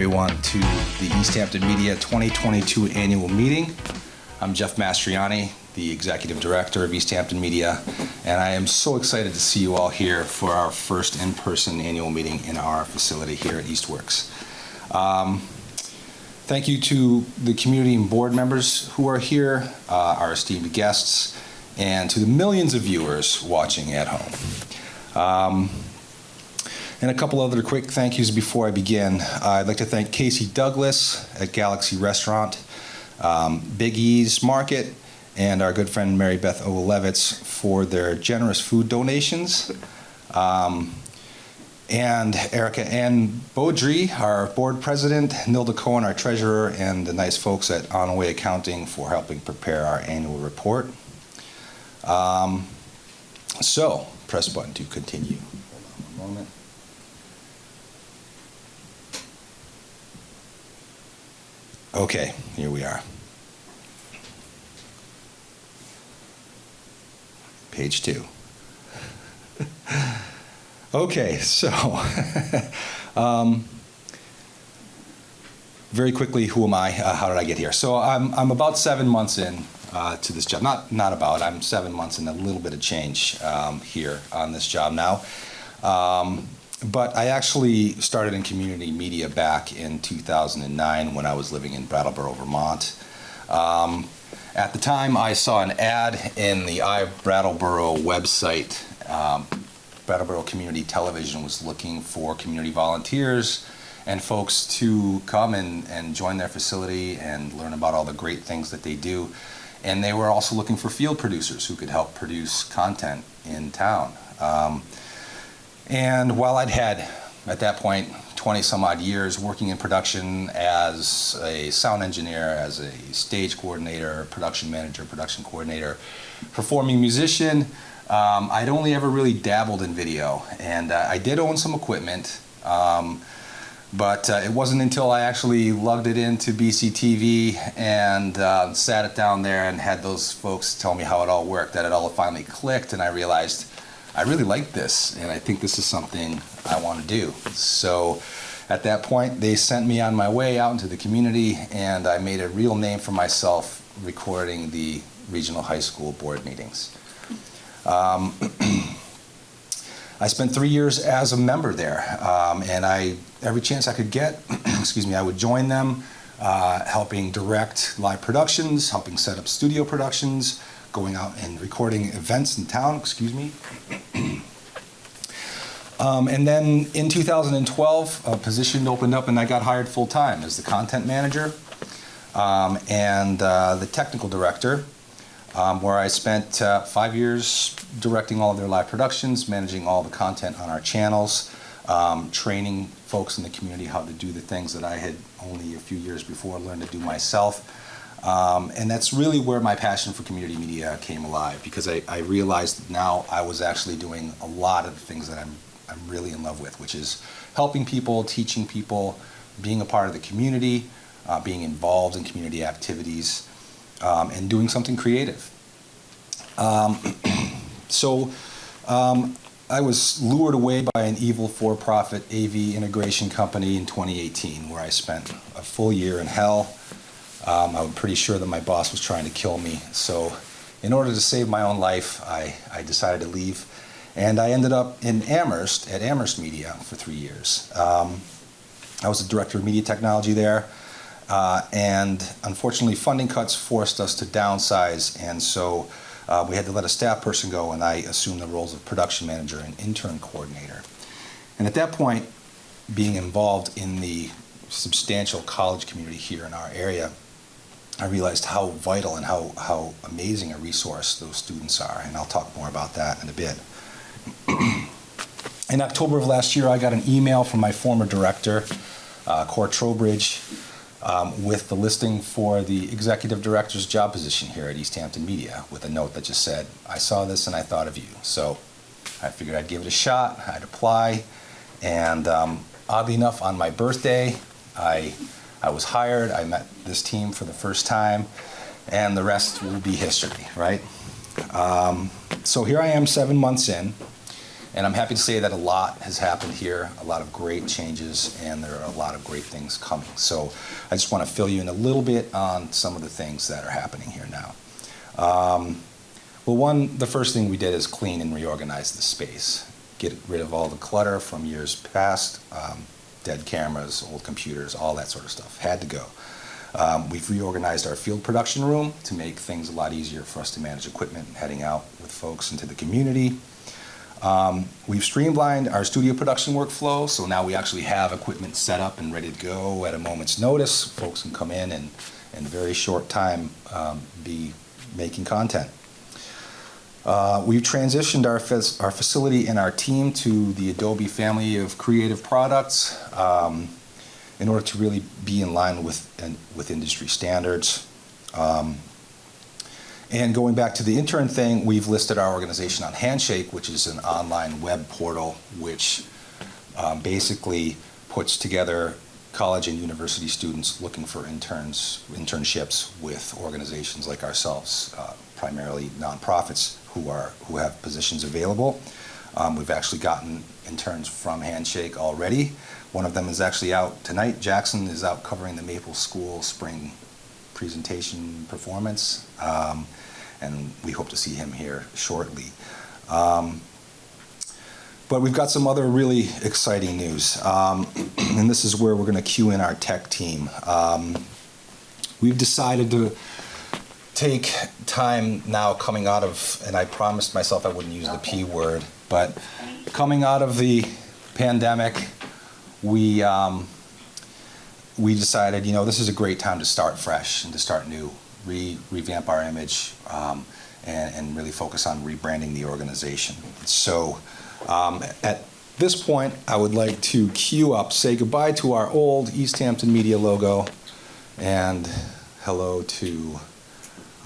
everyone to the Easthampton Media 2022 annual meeting. I'm Jeff Mastriani, the Executive Director of Easthampton Media, and I am so excited to see you all here for our first in-person annual meeting in our facility here at Eastworks. Thank you to the community and board members who are here, our esteemed guests, and to the millions of viewers watching at home. And a couple other quick thank yous before I begin. I'd like to thank Casey Douglas at Galaxy Restaurant, Big E's Market, and our good friend Mary Beth Olevitz for their generous food donations. And Erica Ann Beaudry, our board president, Nilda Cohen, our treasurer, and the nice folks at On-Way Accounting for helping prepare our annual report. So, press button to continue. Hold on one moment. Okay, here we are. Page 2. Okay, so very quickly, who am I? How did I get here? So I'm about 7 months in to this job. Not about. I'm 7 months in, a little bit of change here on this job now. But I actually started in community media back in 2009 when I was living in Brattleboro, Vermont. At the time, I saw an ad in the iBrattleboro website. Brattleboro Community Television was looking for community volunteers and folks to come and join their facility and learn about all the great things that they do. And they were also looking for field producers who could help produce content in town. And while I'd had, at that point, 20 some odd years working in production as a sound engineer, as a stage coordinator, production manager, production coordinator, performing musician, I'd only ever really dabbled in video. And I did own some equipment, but it wasn't until I actually lugged it into BCTV and sat it down there and had those folks tell me how it all worked that it all finally clicked, and I realized I really like this, and I think this is something I want to do. So at that point, they sent me on my way out into the community, and I made a real name for myself recording the regional high school board meetings. I spent 3 years as a member there, and every chance I could get, excuse me, I would join them, helping direct live productions, helping set up studio productions, going out and recording events in town, excuse me. And then in 2012, a position opened up and I got hired full-time as the content manager and the technical director, where I spent 5 years directing all of their live productions, managing all the content on our channels, training folks in the community how to do the things that I had only a few years before learned to do myself. And that's really where my passion for community media came alive, because I realized that now I was actually doing a lot of the things that I'm really in love with, which is helping people, teaching people, being a part of the community, being involved in community activities, and doing something creative. So I was lured away by an evil for-profit AV integration company in 2018, where I spent a full year in hell. I was pretty sure that my boss was trying to kill me. So in order to save my own life, I decided to leave. And I ended up in Amherst, at Amherst Media for 3 years. I was the director of media technology there. And unfortunately, funding cuts forced us to downsize. And so we had to let a staff person go, and I assumed the roles of production manager and intern coordinator. And at that point, being involved in the substantial college community here in our area, I realized how vital and how amazing a resource those students are, and I'll talk more about that in a bit. In October of last year, I got an email from my former director, Court Trowbridge, with the listing for the executive director's job position here at Easthampton Media, with a note that just said, "I saw this and I thought of you." So I figured I'd give it a shot, I'd apply, and oddly enough, on my birthday, I was hired, I met this team for the first time, and the rest will be history, right? So here I am 7 months in, And I'm happy to say that a lot has happened here, a lot of great changes, and there are a lot of great things coming. So I just want to fill you in a little bit on some of the things that are happening here now. Well, the first thing we did is clean and reorganize the space. Get rid of all the clutter from years past, dead cameras, old computers, all that sort of stuff. Had to go. We've reorganized our field production room to make things a lot easier for us to manage equipment heading out with folks into the community. We've streamlined our studio production workflow, so now we actually have equipment set up and ready to go at a moment's notice. Folks can come in and in a very short time be making content. We've transitioned our facility and our team to the Adobe family of creative products in order to really be in line with industry standards. And going back to the intern thing, we've listed our organization on Handshake, which is an online web portal which basically puts together college and university students looking for internships with organizations like ourselves, primarily nonprofits who have positions available. We've actually gotten interns from Handshake already. One of them is actually out tonight. Jackson is out covering the Maple School spring presentation performance, and we hope to see him here shortly. But we've got some other really exciting news, and this is where we're going to cue in our tech team. We've decided to take time now coming out of, and I promised myself I wouldn't use the P word, but coming out of the pandemic, we decided, this is a great time to start fresh and to start new, revamp our image, and really focus on rebranding the organization. So at this point, I would like to say goodbye to our old Easthampton Media logo and hello to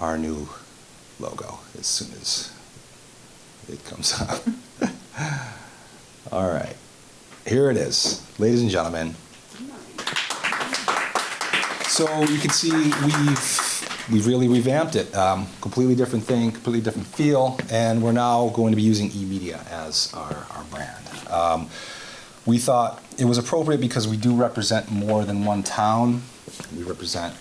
our new logo as soon as it comes up. All right, here it is, ladies and gentlemen. So you can see we've really revamped it. Completely different thing, completely different feel, and we're now going to be using eMedia as our brand. We thought it was appropriate because we do represent more than one town. We represent,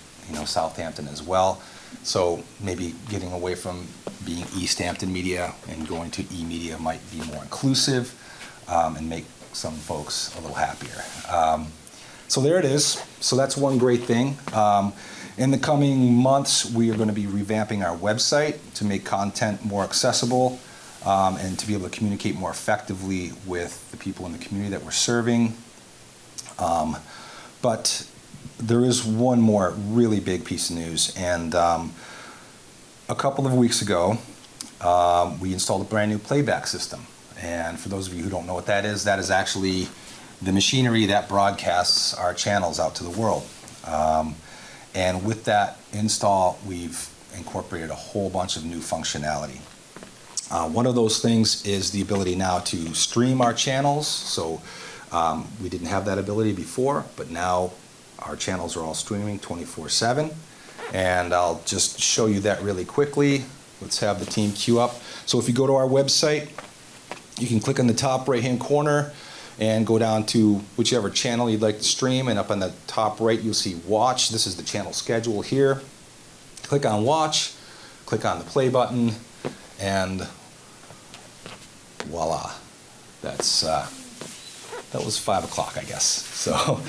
Southampton as well. So maybe getting away from being Easthampton Media and going to eMedia might be more inclusive and make some folks a little happier. So there it is. So that's one great thing. In the coming months, we are going to be revamping our website to make content more accessible and to be able to communicate more effectively with the people in the community that we're serving. But there is one more really big piece of news, and a couple of weeks ago, we installed a brand new playback system. And for those of you who don't know what that is actually the machinery that broadcasts our channels out to the world. And with that install, we've incorporated a whole bunch of new functionality. One of those things is the ability now to stream our channels. So we didn't have that ability before, but now our channels are all streaming 24/7. And I'll just show you that really quickly. Let's have the team queue up. So if you go to our website, you can click on the top right-hand corner and go down to whichever channel you'd like to stream, and up on the top right you'll see Watch. This is the channel schedule here. Click on Watch, click on the play button, and voila. That was 5 o'clock, I guess. So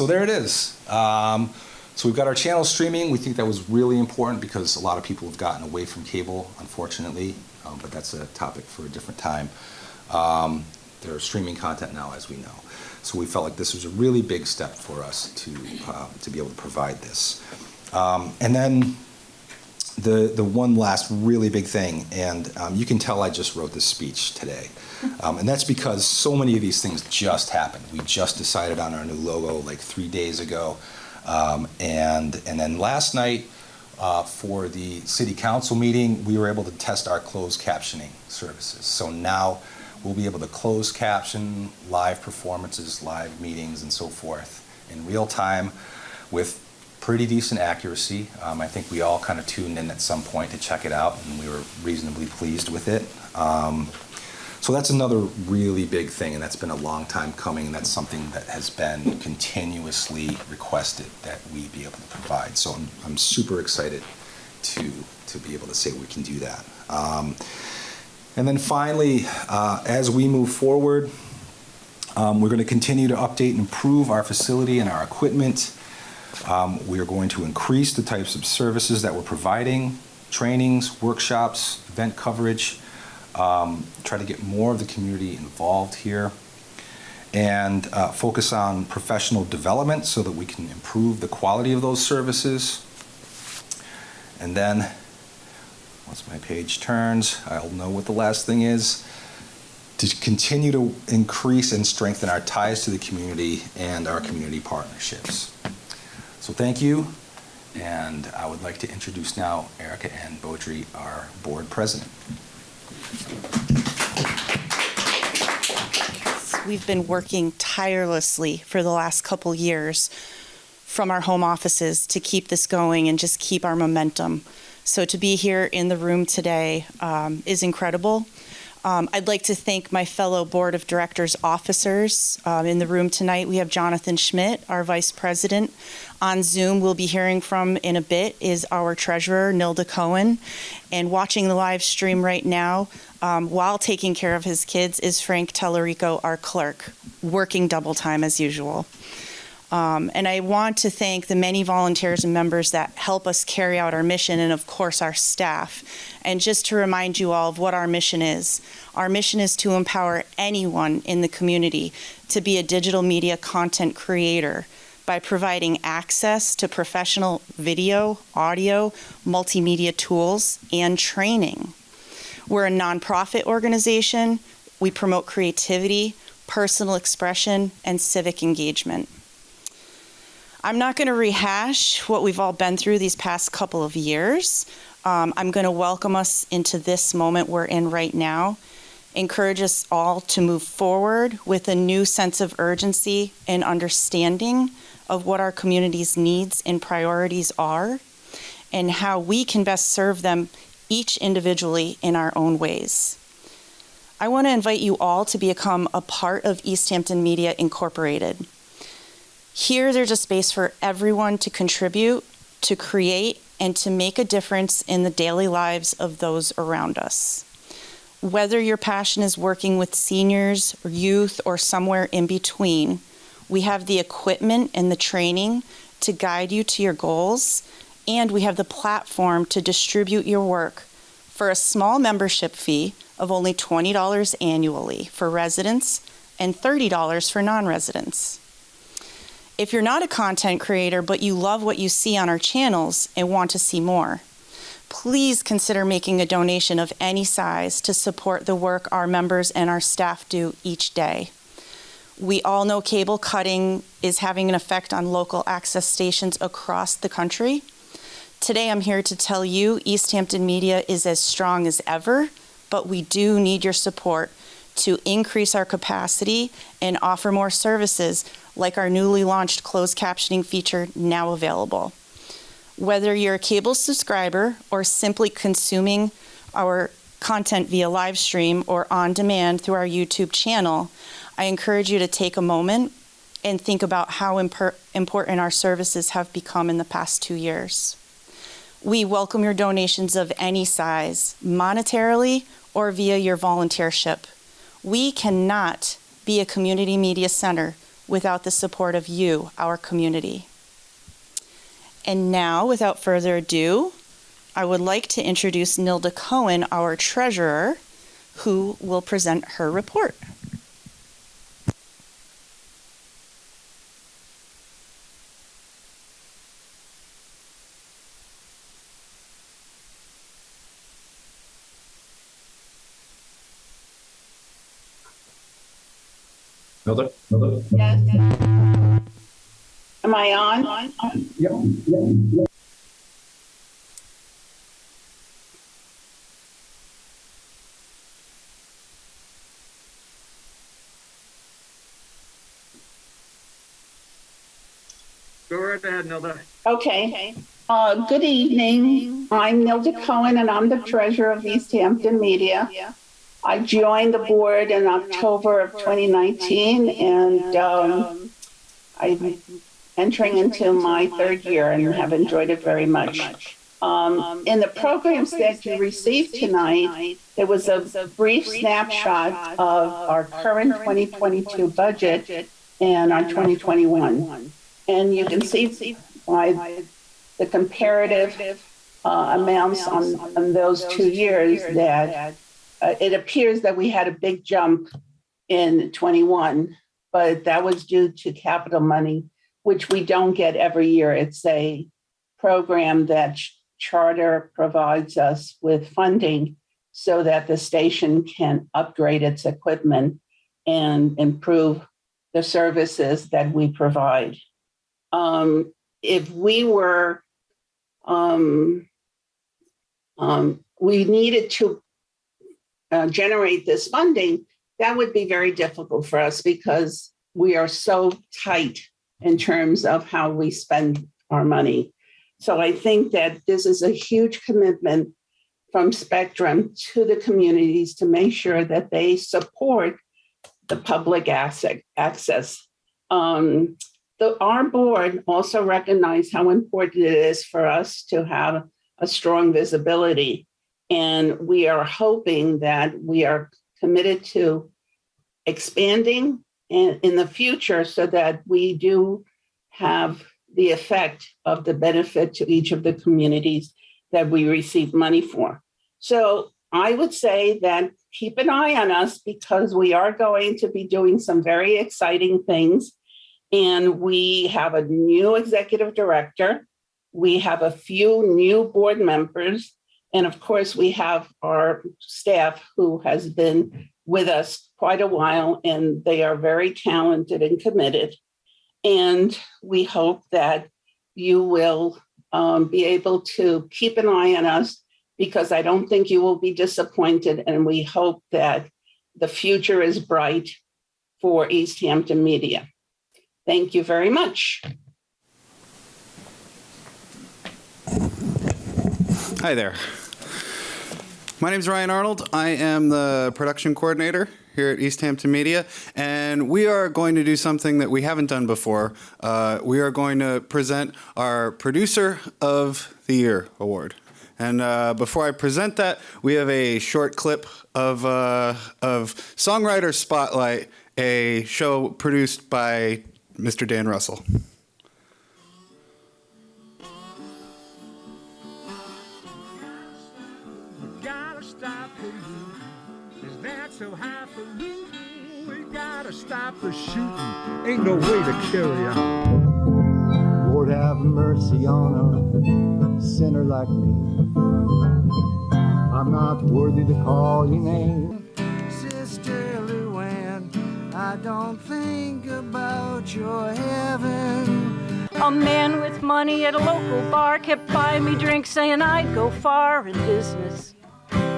there it is. So we've got our channel streaming. We think that was really important because a lot of people have gotten away from cable, unfortunately, but that's a topic for a different time. They're streaming content now, as we know. So we felt like this was a really big step for us to be able to provide this. And then the one last really big thing, and you can tell I just wrote this speech today, and that's because so many of these things just happened. We just decided on our new logo like 3 days ago, and then last night for the city council meeting, we were able to test our closed captioning services. So now we'll be able to close caption live performances, live meetings, and so forth in real time with pretty decent accuracy. I think we all kind of tuned in at some point to check it out, and we were reasonably pleased with it. So So that's another really big thing, and that's been a long time coming, and that's something that has been continuously requested that we be able to provide. So I'm super excited to be able to say we can do that. And then finally, as we move forward, we're going to continue to update and improve our facility and our equipment. We are going to increase the types of services that we're providing, trainings, workshops, event coverage, try to get more of the community involved here, and focus on professional development so that we can improve the quality of those services. And then, once my page turns, I'll know what the last thing is, to continue to increase and strengthen our ties to the community and our community partnerships. So thank you, and I would like to introduce now Erica Ann Beaudry, our board president. We've been working tirelessly for the last couple years from our home offices to keep this going and just keep our momentum. So to be here in the room today is incredible. I'd like to thank my fellow board of directors officers. In the room tonight, we have Jonathan Schmidt, our vice president. On Zoom, we'll be hearing from in a bit is our treasurer, Nilda Cohen. And watching the live stream right now, while taking care of his kids, is Frank Tellerico, our clerk, working double time as usual. And I want to thank the many volunteers and members that help us carry out our mission, and of course our staff. And just to remind you all of what our mission is to empower anyone in the community to be a digital media content creator by providing access to professional video, audio, multimedia tools, and training. We're a nonprofit organization. We promote creativity, personal expression, and civic engagement. I'm not going to rehash what we've all been through these past couple of years. I'm going to welcome us into this moment we're in right now, encourage us all to move forward with a new sense of urgency and understanding of what our community's needs and priorities are, and how we can best serve them each individually in our own ways. I want to invite you all to become a part of Easthampton Media Incorporated. Here, there's a space for everyone to contribute, to create, and to make a difference in the daily lives of those around us. Whether your passion is working with seniors, or youth, or somewhere in between, we have the equipment and the training to guide you to your goals, and we have the platform to distribute your work for a small membership fee of only $20 annually for residents and $30 for non-residents. If you're not a content creator, but you love what you see on our channels and want to see more, please consider making a donation of any size to support the work our members and our staff do each day. We all know cable cutting is having an effect on local access stations across the country. Today, I'm here to tell you Easthampton Media is as strong as ever, but we do need your support to increase our capacity and offer more services like our newly launched closed captioning feature now available. Whether you're a cable subscriber or simply consuming our content via live stream or on demand through our YouTube channel, I encourage you to take a moment and think about how important our services have become in the past 2 years. We welcome your donations of any size, monetarily or via your volunteership. We cannot be a community media center without the support of you, our community. And now, without further ado, I would like to introduce Nilda Cohen, our treasurer, who will present her report. Nilda? Yes. Am I on? Yep. Go right ahead, Nilda. Okay. Good evening. I'm Nilda Cohen, and I'm the treasurer of Easthampton Media. I joined the board in October of 2019, and I'm entering into my third year and have enjoyed it very much. In the programs that you received tonight, there was a brief snapshot of our current 2022 budget and our 2021. And you can see by the comparative amounts on those 2 years that it appears that we had a big jump in 21, but that was due to capital money, which we don't get every year. It's a program that Charter provides us with funding so that the station can upgrade its equipment and improve the services that we provide. If we were, we needed to generate this funding, that would be very difficult for us because we are so tight in terms of how we spend our money. So I think that this is a huge commitment from Spectrum to the communities to make sure that they support the public access. Our board also recognized how important it is for us to have a strong visibility. And we are hoping that we are committed to expanding in the future so that we do have the effect of the benefit to each of the communities that we receive money for. So I would say that keep an eye on us because we are going to be doing some very exciting things. And we have a new executive director. We have a few new board members. And of course, we have our staff who has been with us quite a while, and they are very talented and committed. And we hope that you will be able to keep an eye on us because I don't think you will be disappointed. And we hope that the future is bright for Easthampton Media. Thank you very much. Hi there. My name is Ryan Arnold. I am the production coordinator here at Easthampton Media, and we are going to do something that we haven't done before. We are going to present our Producer of the Year award. And before I present that, we have a short clip of Songwriter Spotlight, a show produced by Mr. Dan Russell. So highfalutin, we gotta stop the shooting. Ain't no way to carry on. Lord have mercy on a sinner like me. I'm not worthy to call your name. Sister Luann, I don't think about your heaven. A man with money at a local bar kept buying me drinks, saying I'd go far in business.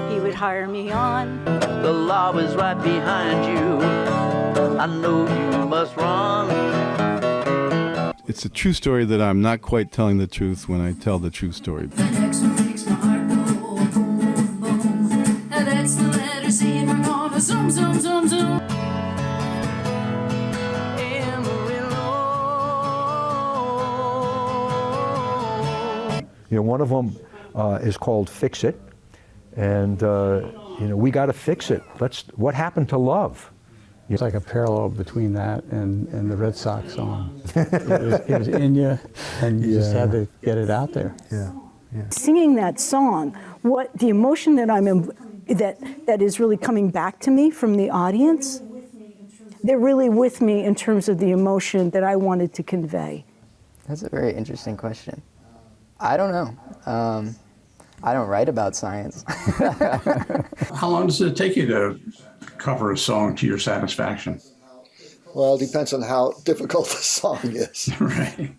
He would hire me on. The law is right behind you. I know you must run. It's a true story that I'm not quite telling the truth when I tell the true story. The next one makes my heart go boom, boom, boom. And that's the letter C, and we're gonna zoom, zoom, zoom, zoom. You know, one of them is called Fix It. And, you know, we got to fix it. What happened to love? It's like a parallel between that and the Red Sox song. It was in you, and you just had to get it out there. Yeah. Singing that song, what the emotion that I'm in, that is really coming back to me from the audience, they're really with me in terms of the emotion that I wanted to convey. That's a very interesting question. I don't know. I don't write about science. How long does it take you to cover a song to your satisfaction? Well, it depends on how difficult the song is. Right.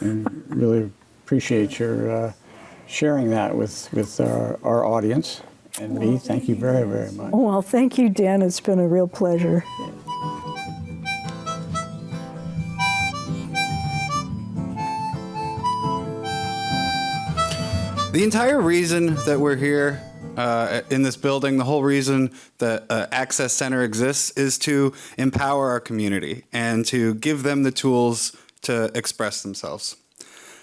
And really appreciate your sharing that with our audience and me. Thank you very, very much. Well, thank you, Dan. It's been a real pleasure. The entire reason that we're here in this building. The whole reason the Access Center exists is to empower our community and to give them the tools to express themselves.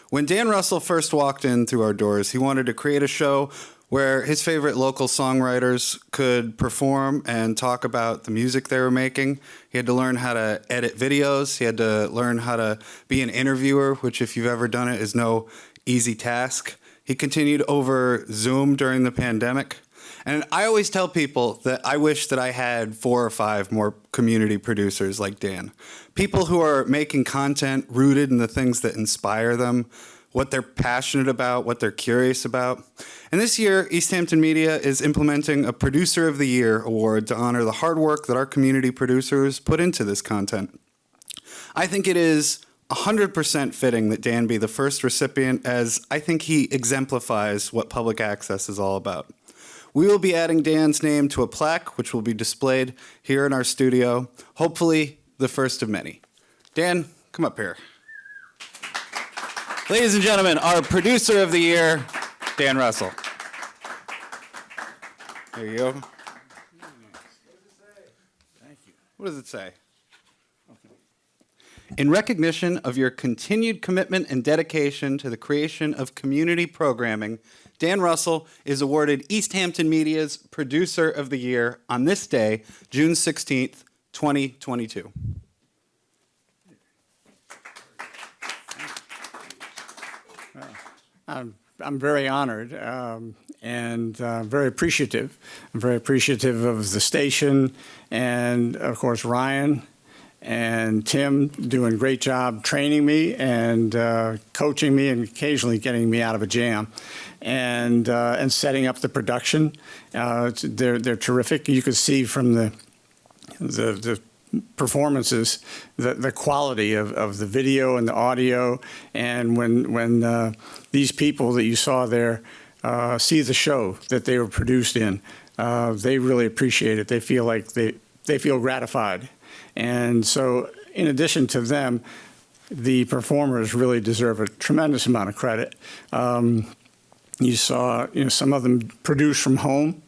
When Dan Russell first walked in through our doors, he wanted to create a show where his favorite local songwriters could perform and talk about the music they were making. He had to learn how to edit videos. He had to learn how to be an interviewer, which if you've ever done it is no easy task. He continued over Zoom during the pandemic. And I always tell people that I wish that I had 4 or 5 more community producers like Dan. People who are making content rooted in the things that inspire them, what they're passionate about, what they're curious about. And this year, Easthampton Media is implementing a Producer of the Year award to honor the hard work that our community producers put into this content. I think it is 100% fitting that Dan be the first recipient, as I think he exemplifies what public access is all about. We will be adding Dan's name to a plaque, which will be displayed here in our studio, hopefully the first of many. Dan, come up here. Ladies and gentlemen, our Producer of the Year, Dan Russell. There you go. Thank you. What does it say? In recognition of your continued commitment and dedication to the creation of community programming, Dan Russell is awarded Easthampton Media's Producer of the Year on this day, June 16th, 2022. I'm very honored and very appreciative. I'm very appreciative of the station and, of course, Ryan and Tim doing a great job training me and coaching me and occasionally getting me out of a jam and setting up the production. They're terrific. You could see from the performances the quality of the video and the audio, and when these people that you saw there see the show that they were produced in, they really appreciate it. They feel like they feel gratified. And so in addition to them, the performers really deserve a tremendous amount of credit. You saw some of them produce from home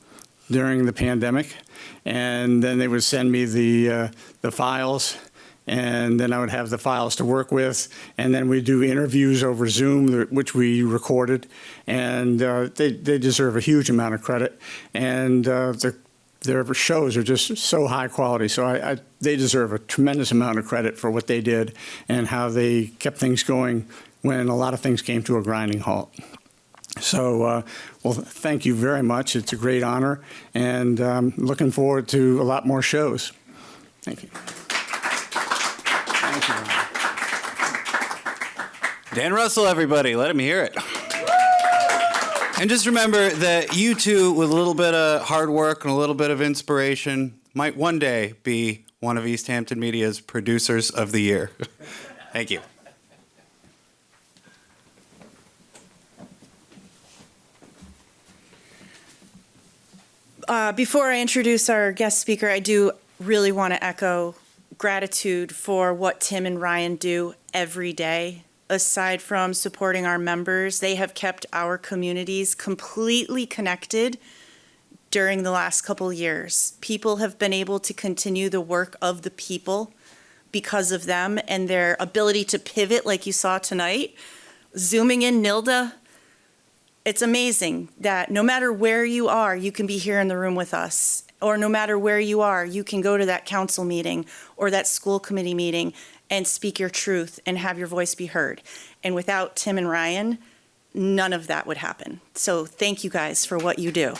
during the pandemic, and then they would send me the files, and then I would have the files to work with, and then we do interviews over Zoom, which we recorded, and they deserve a huge amount of credit, and their shows are just so high quality, so they deserve a tremendous amount of credit for what they did and how they kept things going when a lot of things came to a grinding halt. So, well, thank you very much. It's a great honor, and looking forward to a lot more shows. Thank you. Thank you. Dan Russell, everybody, let him hear it. And just remember that you two, with a little bit of hard work and a little bit of inspiration, might one day be one of Easthampton Media's Producers of the Year. Thank you. Before I introduce our guest speaker, I do really want to echo gratitude for what Tim and Ryan do every day. Aside from supporting our members, they have kept our communities completely connected during the last couple years. People have been able to continue the work of the people because of them and their ability to pivot like you saw tonight. Zooming in Nilda, it's amazing that no matter where you are, you can be here in the room with us. Or no matter where you are, you can go to that council meeting or that school committee meeting and speak your truth and have your voice be heard. And without Tim and Ryan, none of that would happen. So thank you guys for what you do.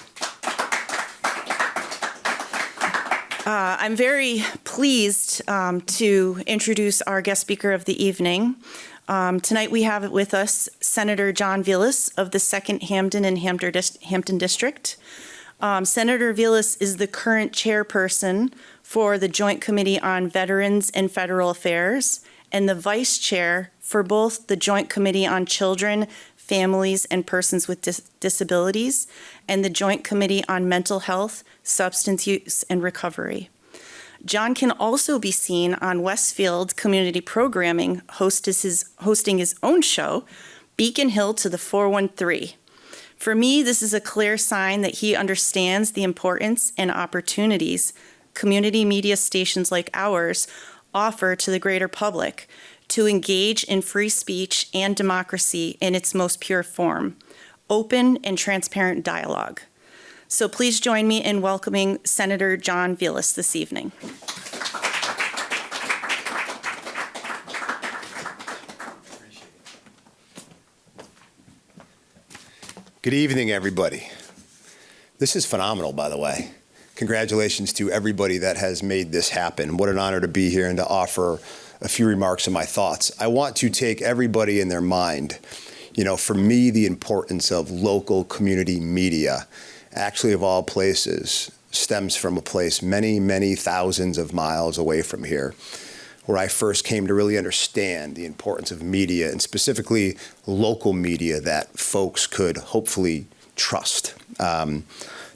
I'm very pleased to introduce our guest speaker of the evening. Tonight we have with us Senator John Vilas of the 2nd Hampton and Hampton District. Senator Vilas is the current chairperson for the Joint Committee on Veterans and Federal Affairs and the vice chair for both the Joint Committee on Children, Families, and Persons with Disabilities and the Joint Committee on Mental Health, Substance Use, and Recovery. John can also be seen on Westfield Community Programming hosting his own show, Beacon Hill to the 413. For me, this is a clear sign that he understands the importance and opportunities community media stations like ours offer to the greater public to engage in free speech and democracy in its most pure form, open and transparent dialogue. So please join me in welcoming Senator John Vilas this evening. Good evening, everybody. This is phenomenal, by the way. Congratulations to everybody that has made this happen. What an honor to be here and to offer a few remarks and my thoughts. I want to take everybody in their mind. You know, for me, the importance of local community media, actually of all places, stems from a place many, many thousands of miles away from here, where I first came to really understand the importance of media, and specifically local media that folks could hopefully trust.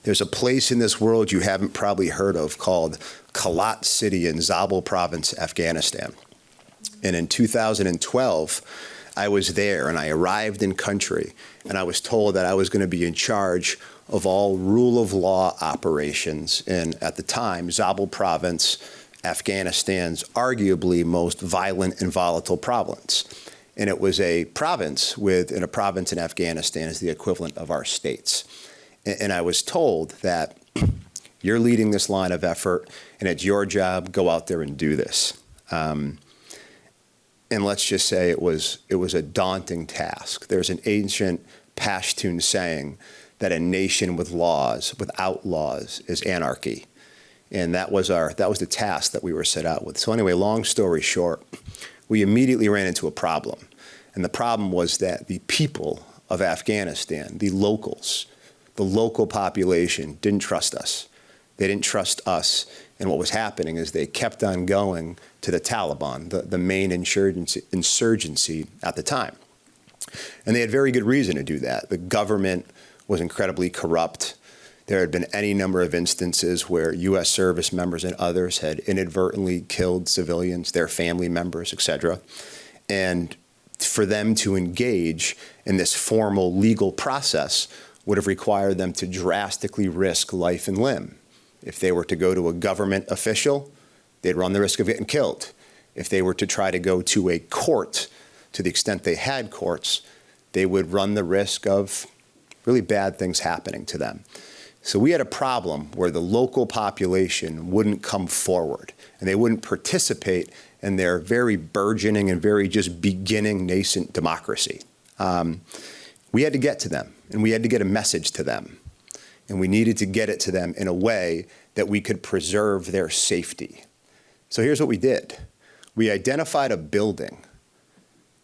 There's a place in this world you haven't probably heard of called Kalat City in Zabul Province, Afghanistan. And in 2012, I was there and I arrived in country and I was told that I was going to be in charge of all rule of law operations in, at the time, Zabul Province, Afghanistan's arguably most violent and volatile province. And it was a province and a province in Afghanistan is the equivalent of our states. And I was told that you're leading this line of effort and it's your job, go out there and do this. And let's just say it was a daunting task. There's an ancient Pashtun saying that a nation with laws, without laws, is anarchy. And that was the task that we were set out with. So anyway, long story short, we immediately ran into a problem. And the problem was that the people of Afghanistan, the locals, the local population didn't trust us. They didn't trust us. And what was happening is they kept on going to the Taliban, the main insurgency at the time. And they had very good reason to do that. The government was incredibly corrupt. There had been any number of instances where U.S. service members and others had inadvertently killed civilians, their family members, etc. And for them to engage in this formal legal process would have required them to drastically risk life and limb. If they were to go to a government official, they'd run the risk of getting killed. If they were to try to go to a court, to the extent they had courts, they would run the risk of really bad things happening to them. So we had a problem where the local population wouldn't come forward and they wouldn't participate in their very burgeoning and very just beginning nascent democracy. We had to get to them and we had to get a message to them. And we needed to get it to them in a way that we could preserve their safety. So here's what we did. We identified a building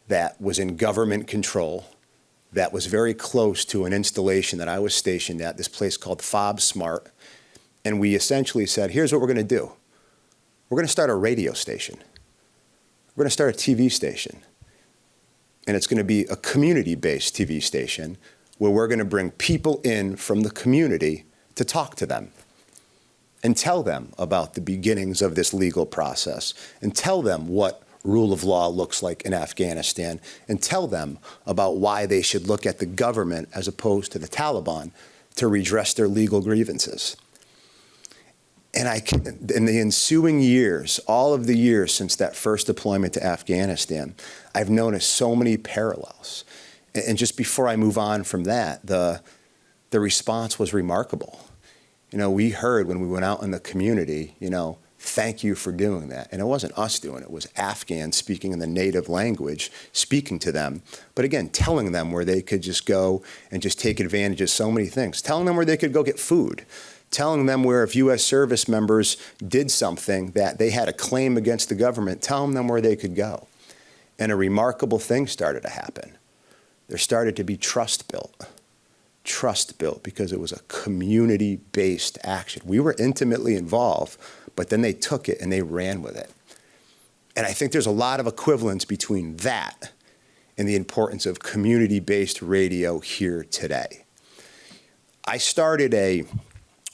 that was in government control that was very close to an installation that I was stationed at, this place called Fob Smart. And we essentially said, here's what we're going to do. We're going to start a radio station. We're going to start a TV station. And it's going to be a community-based TV station where we're going to bring people in from the community to talk to them and tell them about the beginnings of this legal process and tell them what rule of law looks like in Afghanistan and tell them about why they should look at the government as opposed to the Taliban to redress their legal grievances. And in the ensuing years, all of the years since that first deployment to Afghanistan, I've noticed so many parallels. And just before I move on from that, the response was remarkable. You know, we heard when we went out in the community, you know, thank you for doing that. And it wasn't us doing it. It was Afghans speaking in the native language, speaking to them. But again, telling them where they could just go and just take advantage of so many things. Telling them where they could go get food. Telling them where if U.S. service members did something that they had a claim against the government, telling them where they could go. And a remarkable thing started to happen. There started to be trust built. Trust built because it was a community-based action. We were intimately involved, but then they took it and they ran with it. And I think there's a lot of equivalence between that and the importance of community-based radio here today.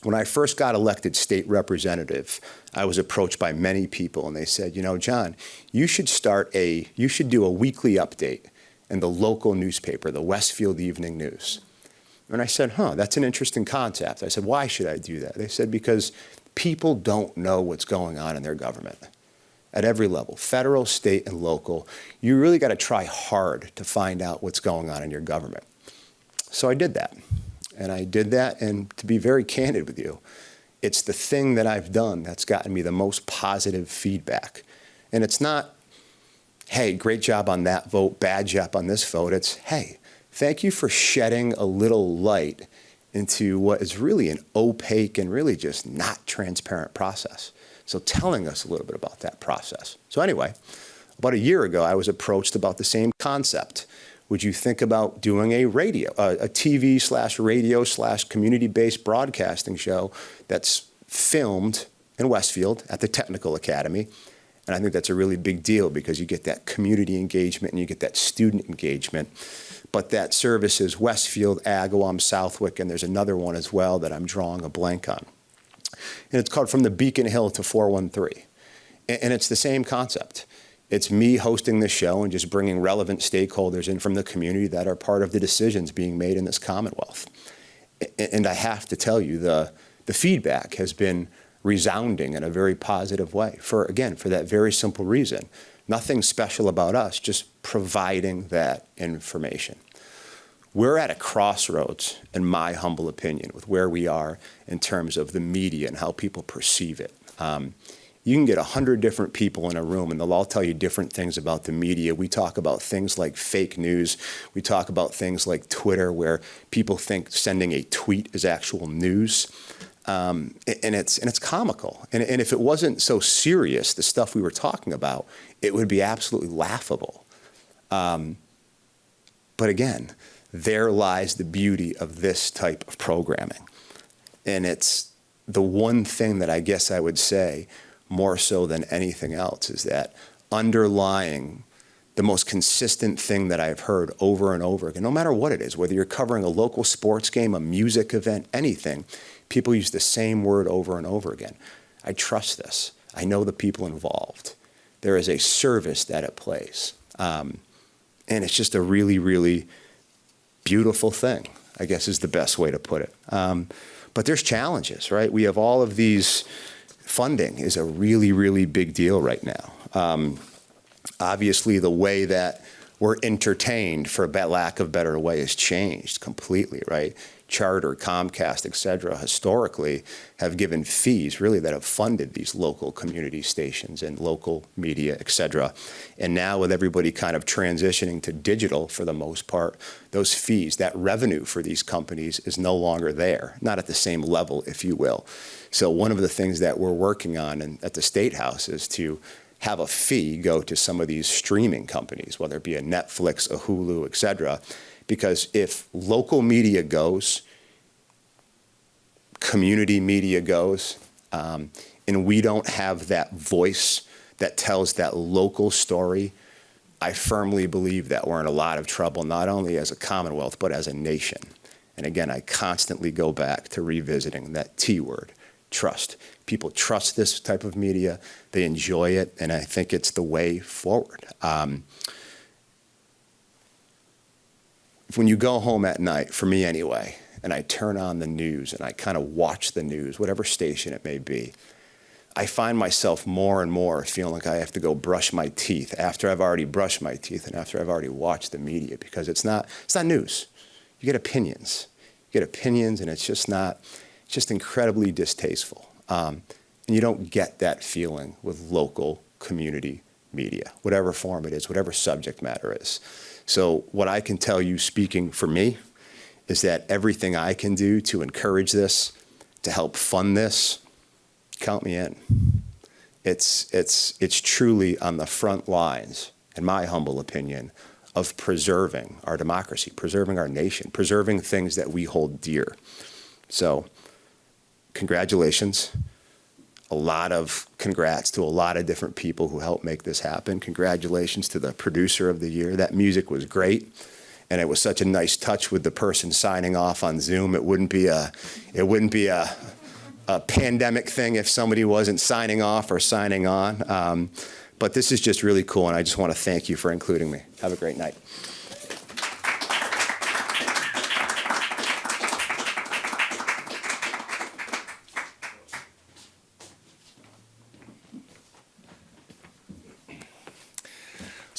When I first got elected state representative, I was approached by many people and they said, you know, John, you should do a weekly update in the local newspaper, the Westfield Evening News. And I said, that's an interesting concept. I said, why should I do that? They said, because people don't know what's going on in their government at every level, federal, state, and local. You really got to try hard to find out what's going on in your government. So I did that. And I did that, and to be very candid with you, it's the thing that I've done that's gotten me the most positive feedback. And it's not, hey, great job on that vote, bad job on this vote. It's, hey, thank you for shedding a little light into what is really an opaque and really just not transparent process. So telling us a little bit about that process. So anyway, about a year ago, I was approached about the same concept. Would you think about doing a TV/radio/community-based broadcasting show that's filmed in Westfield at the Technical Academy? And I think that's a really big deal because you get that community engagement and you get that student engagement. But that service is Westfield, Agawam, Southwick, and there's another one as well that I'm drawing a blank on. And it's called From the Beacon Hill to 413. And it's the same concept. It's me hosting this show and just bringing relevant stakeholders in from the community that are part of the decisions being made in this Commonwealth. And I have to tell you, the feedback has been resounding in a very positive way for that very simple reason. Nothing special about us, just providing that information. We're at a crossroads, in my humble opinion, with where we are in terms of the media and how people perceive it. You can get 100 different people in a room and they'll all tell you different things about the media. We talk about things like fake news. We talk about things like Twitter, where people think sending a tweet is actual news. And it's comical. And if it wasn't so serious, the stuff we were talking about, it would be absolutely laughable. But again, there lies the beauty of this type of programming. And it's the one thing that I guess I would say more so than anything else is that underlying the most consistent thing that I've heard over and over again, no matter what it is, whether you're covering a local sports game, a music event, anything, people use the same word over and over again. I trust this. I know the people involved. There is a service that it plays. And it's just a really, really beautiful thing, I guess is the best way to put it. But there's challenges, right? We have all of these. Funding is a really, really big deal right now. Obviously, the way that we're entertained, for lack of a better way, has changed completely, right? Charter, Comcast, et cetera, historically have given fees really that have funded these local community stations and local media, et cetera. And now with everybody kind of transitioning to digital for the most part, those fees, that revenue for these companies is no longer there, not at the same level, if you will. So one of the things that we're working on at the State House is to have a fee go to some of these streaming companies, whether it be a Netflix, a Hulu, et cetera. Because if local media goes, community media goes, and we don't have that voice that tells that local story, I firmly believe that we're in a lot of trouble, not only as a Commonwealth, but as a nation. And again, I constantly go back to revisiting that T word, trust. People trust this type of media, they enjoy it, and I think it's the way forward. When you go home at night, for me anyway, and I turn on the news and I kind of watch the news, whatever station it may be, I find myself more and more feeling like I have to go brush my teeth after I've already brushed my teeth and after I've already watched the media, because it's not news. You get opinions. You get opinions, and it's just incredibly distasteful. And you don't get that feeling with local community media, whatever form it is, whatever subject matter is. So what I can tell you, speaking for me, is that everything I can do to encourage this, to help fund this, count me in. It's truly on the front lines, in my humble opinion, of preserving our democracy, preserving our nation, preserving things that we hold dear. So congratulations. A lot of congrats to a lot of different people who helped make this happen. Congratulations to the producer of the year. That music was great, and it was such a nice touch with the person signing off on Zoom. It wouldn't be a pandemic thing if somebody wasn't signing off or signing on. But this is just really cool, and I just want to thank you for including me. Have a great night.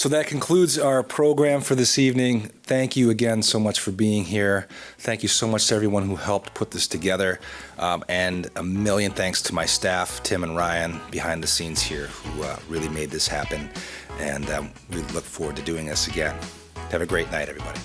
So that concludes our program for this evening. Thank you again so much for being here. Thank you so much to everyone who helped put this together. And a million thanks to my staff, Tim and Ryan, behind the scenes here, who really made this happen. And we look forward to doing this again. Have a great night, everybody.